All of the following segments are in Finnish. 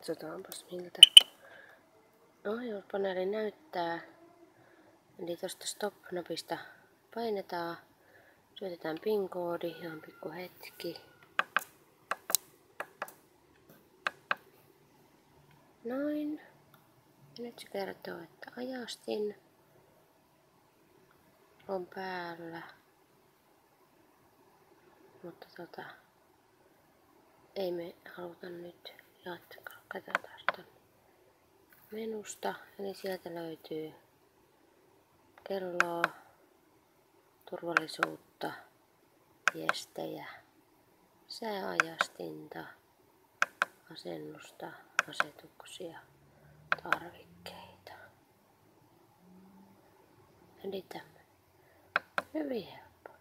Katsotaanpas miltä ohjauspaneeli näyttää. Eli tuosta stop-napista painetaan, syötetään PIN-koodi, ihan pikku hetki. Noin. Ja nyt se kertoo, että ajastin on päällä. Mutta ei me haluta nyt jatkaa. Katsotaan ton menusta. Eli sieltä löytyy kelloa, turvallisuutta, viestejä, sääajastinta, asennusta, asetuksia, tarvikkeita. Eli tämmönen. Hyvin helppo.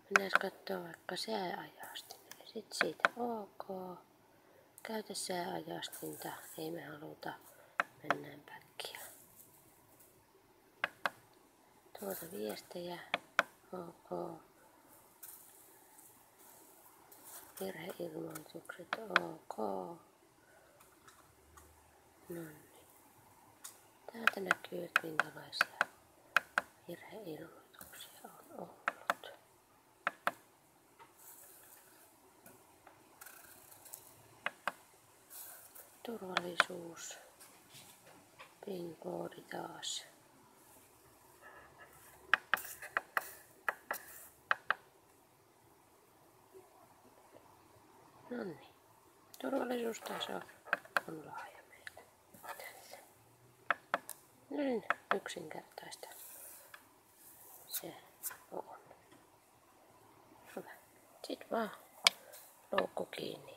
Mennään katsoa vaikka sääajastin. Sitten siitä OK. Käytä sääajastinta. Ei me haluta. Mennään päkkiä. Tuota viestejä. OK. Virheilmoitukset. OK. Noniin. Täältä näkyy, että minkälaisia virheilmoituksia on ollut. Turvallisuus. PIN-koodi taas. Noniin. Turvallisuustaso on laaja meillä. Niin yksinkertaista se on. Hyvä. Sitten vaan loukku kiinni.